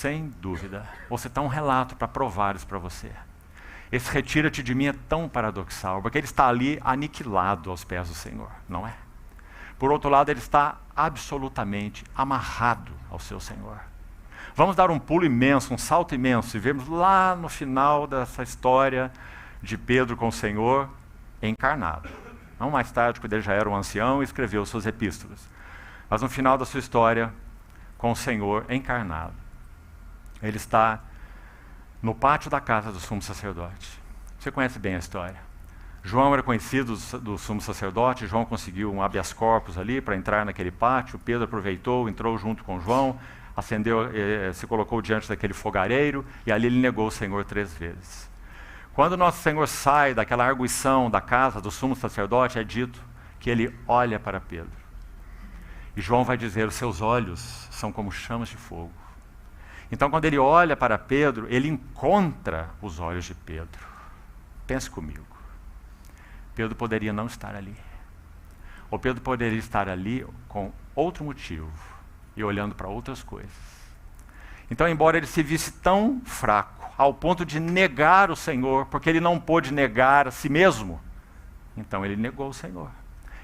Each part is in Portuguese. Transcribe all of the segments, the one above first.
sem dúvida, vou citar um relato para provar isso para você. Esse retira-te de mim é tão paradoxal, porque ele está ali aniquilado aos pés do Senhor, não é? Por outro lado, ele está absolutamente amarrado ao seu Senhor. Vamos dar um pulo imenso, um salto imenso, e vemos lá no final dessa história de Pedro com o Senhor encarnado. Não mais tarde, quando ele já era um ancião e escreveu suas epístolas. Mas no final da sua história, com o Senhor encarnado. Ele está no pátio da casa do sumo sacerdote. Você conhece bem a história. João era conhecido do sumo sacerdote, João conseguiu um habeas corpus ali para entrar naquele pátio, Pedro aproveitou, entrou junto com João, acendeu, se colocou diante daquele fogareiro, e ali ele negou o Senhor 3 vezes. Quando nosso Senhor sai daquela arguição da casa do sumo sacerdote, é dito que ele olha para Pedro. E João vai dizer, os seus olhos são como chamas de fogo. Então, quando ele olha para Pedro, ele encontra os olhos de Pedro. Pense comigo. Pedro poderia não estar ali. Ou Pedro poderia estar ali com outro motivo e olhando para outras coisas. Então, embora ele se visse tão fraco, ao ponto de negar o Senhor, porque ele não pôde negar a si mesmo, então ele negou o Senhor.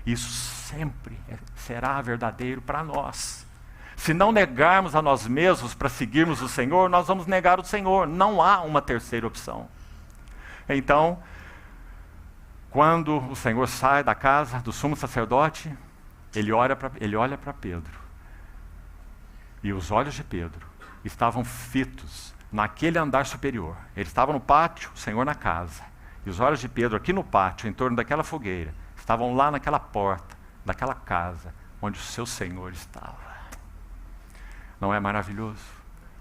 Isso sempre será verdadeiro para nós. Se não negarmos a nós mesmos para seguirmos o Senhor, nós vamos negar o Senhor. Não há uma terceira opção. Então, quando o Senhor sai da casa do sumo sacerdote, ele olha para Pedro. E os olhos de Pedro estavam fitos naquele andar superior. Ele estava no pátio, o Senhor na casa. E os olhos de Pedro aqui no pátio, em torno daquela fogueira, estavam lá naquela porta, daquela casa, onde o seu Senhor estava. Não é maravilhoso?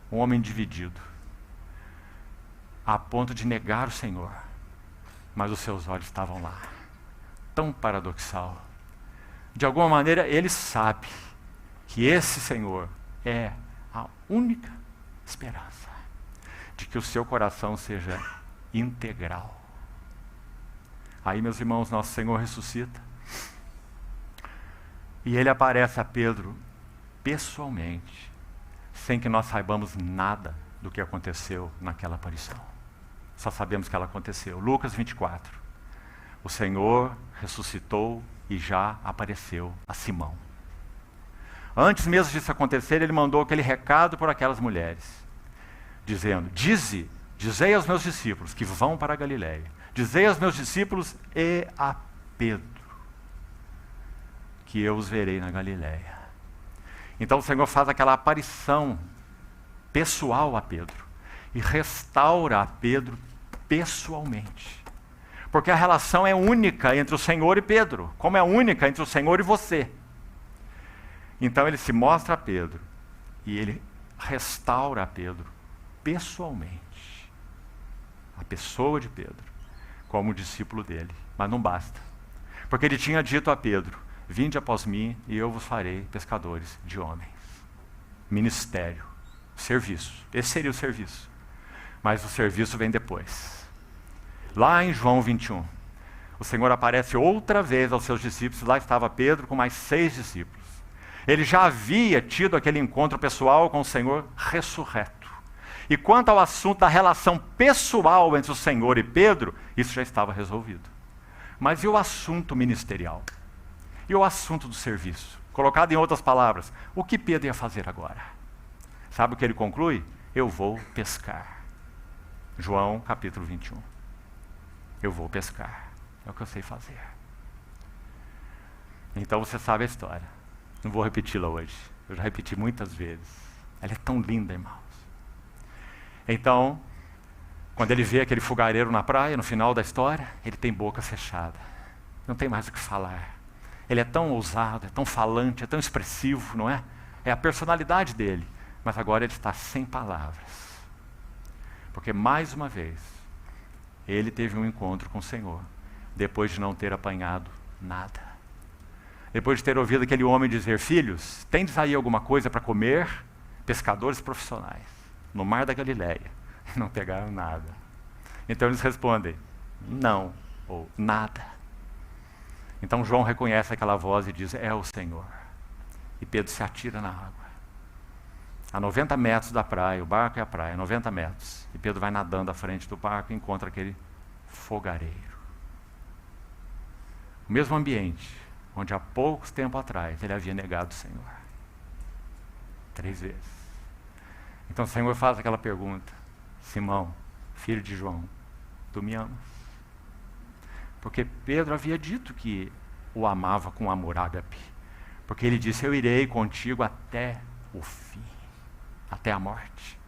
Um homem dividido, a ponto de negar o Senhor, mas os seus olhos estavam lá. Tão paradoxal. De alguma maneira, ele sabe que esse Senhor é a única esperança de que o seu coração seja integral. Aí, meus irmãos, nosso Senhor ressuscita. E ele aparece a Pedro pessoalmente, sem que nós saibamos nada do que aconteceu naquela aparição. Só sabemos que ela aconteceu. Lucas 24. O Senhor ressuscitou e já apareceu a Simão. Antes mesmo disso acontecer, ele mandou aquele recado por aquelas mulheres, dizendo, dizei aos meus discípulos que vão para a Galileia. Dizei aos meus discípulos e a Pedro que eu os verei na Galileia. Então o Senhor faz aquela aparição pessoal a Pedro e restaura a Pedro pessoalmente. Porque a relação é única entre o Senhor e Pedro, como é única entre o Senhor e você. Então ele se mostra a Pedro e ele restaura a Pedro pessoalmente. A pessoa de Pedro, como discípulo dele. Mas não basta. Porque ele tinha dito a Pedro, vinde após mim e eu vos farei pescadores de homens. Ministério, serviço. Esse seria o serviço. Mas o serviço vem depois. Lá em João 21, o Senhor aparece outra vez aos seus discípulos. Lá estava Pedro com mais 6 discípulos. Ele já havia tido aquele encontro pessoal com o Senhor ressurreto. E quanto ao assunto da relação pessoal entre o Senhor e Pedro, isso já estava resolvido. Mas e o assunto ministerial? E o assunto do serviço? Colocado em outras palavras, o que Pedro ia fazer agora? Sabe o que ele conclui? Eu vou pescar. João capítulo 21. Eu vou pescar. É o que eu sei fazer. Então você sabe a história. Não vou repeti-la hoje. Eu já repeti muitas vezes. Ela é tão linda, irmãos. Então, quando ele vê aquele fogareiro na praia, no final da história, ele tem boca fechada. Não tem mais o que falar. Ele é tão ousado, é tão falante, é tão expressivo, não é? É a personalidade dele. Mas agora ele está sem palavras. Porque, mais uma vez, ele teve um encontro com o Senhor, depois de não ter apanhado nada. Depois de ter ouvido aquele homem dizer, filhos, tendes aí alguma coisa para comer? Pescadores profissionais, no mar da Galileia, não pegaram nada. Então eles respondem, não, ou nada. Então João reconhece aquela voz e diz, é o Senhor. E Pedro se atira na água. a 90 metros da praia, o barco e a praia, 90 metros. E Pedro vai nadando à frente do barco e encontra aquele fogareiro. O mesmo ambiente onde há poucos tempos atrás ele havia negado o Senhor. 3 vezes. Então o Senhor faz aquela pergunta: Simão, filho de João, tu me amas? Porque Pedro havia dito que o amava com amor ágape. Porque ele disse: eu irei contigo até o fim, até a morte.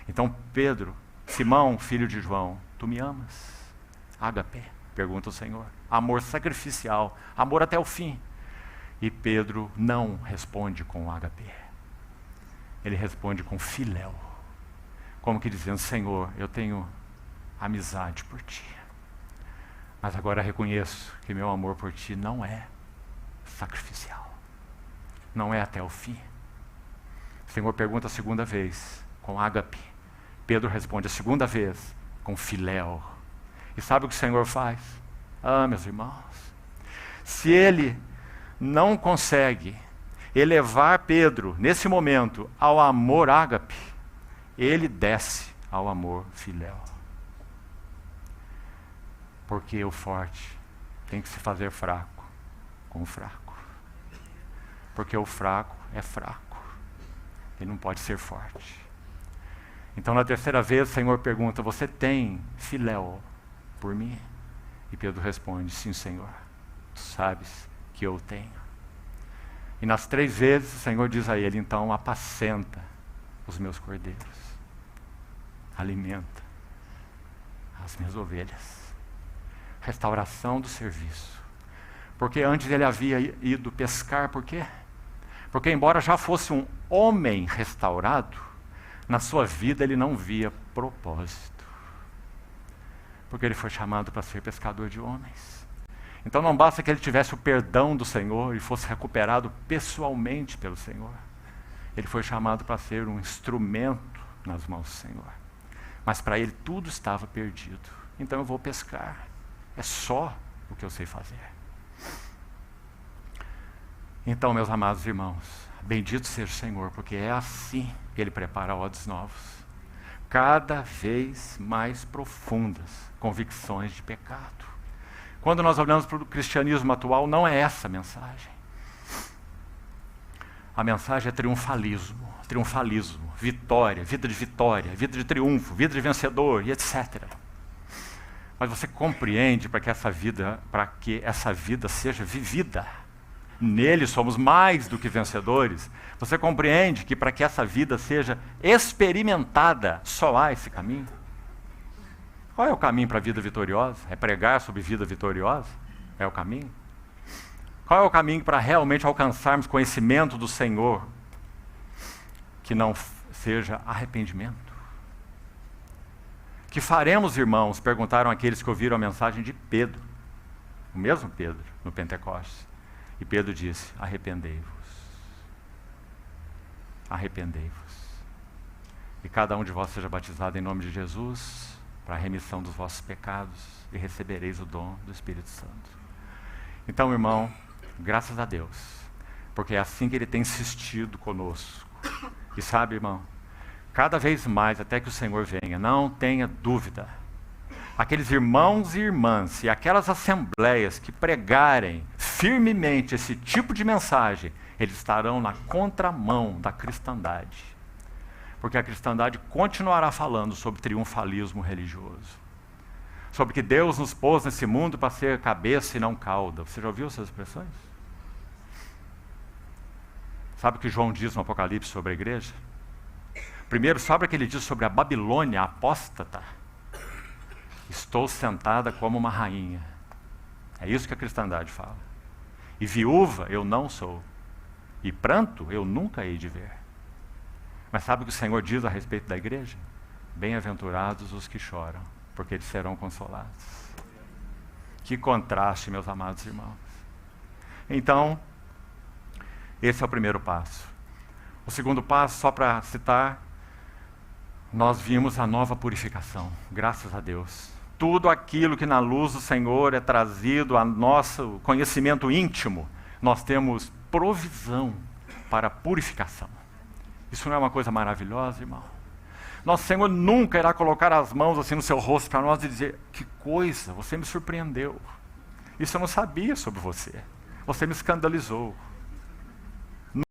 Então Pedro, Simão, filho de João, tu me amas? Ágape, pergunta o Senhor. Amor sacrificial, amor até o fim. E Pedro não responde com ágape. Ele responde com filéu. Como que dizendo: Senhor, eu tenho amizade por ti. Mas agora reconheço que meu amor por ti não é sacrificial. Não é até o fim. O Senhor pergunta a segunda vez, com ágape. Pedro responde a segunda vez, com filéu. E sabe o que o Senhor faz? Meus irmãos, se ele não consegue elevar Pedro, nesse momento, ao amor ágape, ele desce ao amor filéu. Porque o forte tem que se fazer fraco com o fraco. Porque o fraco é fraco. Ele não pode ser forte. Então, na terceira vez, o Senhor pergunta: você tem filéu por mim? E Pedro responde: sim, Senhor. Tu sabes que eu tenho. E nas 3 vezes, o Senhor diz a ele: então, apacenta os meus cordeiros. Alimenta as minhas ovelhas. Restauração do serviço. Porque antes ele havia ido pescar, por quê? Porque embora já fosse um homem restaurado, na sua vida ele não via propósito. Porque ele foi chamado para ser pescador de homens. Então não basta que ele tivesse o perdão do Senhor e fosse recuperado pessoalmente pelo Senhor. Ele foi chamado para ser um instrumento nas mãos do Senhor. Mas para ele tudo estava perdido. Então eu vou pescar. É só o que eu sei fazer. Então, meus amados irmãos, bendito seja o Senhor, porque é assim que Ele prepara odres novos. Cada vez mais profundas convicções de pecado. Quando nós olhamos para o cristianismo atual, não é essa a mensagem. A mensagem é triunfalismo, vitória, vida de triunfo, vida de vencedor e etc. Mas você compreende para que essa vida seja vivida. Nele somos mais do que vencedores. Você compreende que para que essa vida seja experimentada, só há esse caminho? Qual é o caminho para a vida vitoriosa? É pregar sobre vida vitoriosa? É o caminho? Qual é o caminho para realmente alcançarmos conhecimento do Senhor? Que não seja arrependimento. Que faremos, irmãos? Perguntaram aqueles que ouviram a mensagem de Pedro. O mesmo Pedro, no Pentecostes. E Pedro disse: arrependei-vos. Arrependei-vos. E cada um de vós seja batizado em nome de Jesus, para a remissão dos vossos pecados, e recebereis o dom do Espírito Santo. Então, irmão, graças a Deus, porque é assim que Ele tem insistido conosco. E sabe, irmão, cada vez mais, até que o Senhor venha, não tenha dúvida, aqueles irmãos e irmãs e aquelas assembleias que pregarem firmemente esse tipo de mensagem, eles estarão na contramão da cristandade. Porque a cristandade continuará falando sobre triunfalismo religioso. Sobre que Deus nos pôs nesse mundo para ser cabeça e não cauda. Você já ouviu essas expressões? Sabe o que João diz no Apocalipse sobre a igreja? Primeiro, sabe o que ele diz sobre a Babilônia apóstata? Estou sentada como uma rainha. É isso que a cristandade fala. E viúva eu não sou. E pranto eu nunca hei de ver. Mas sabe o que o Senhor diz a respeito da igreja? Bem-aventurados os que choram, porque eles serão consolados. Que contraste, meus amados irmãos. Então, esse é o primeiro passo. O segundo passo, só para citar, nós vimos a nova purificação, graças a Deus. Tudo aquilo que na luz do Senhor é trazido a nosso conhecimento íntimo, nós temos provisão para a purificação. Isso não é uma coisa maravilhosa, irmão? Nosso Senhor nunca irá colocar as mãos assim no seu rosto para nós e dizer: que coisa, você me surpreendeu. Isso eu não sabia sobre você. Você me escandalizou.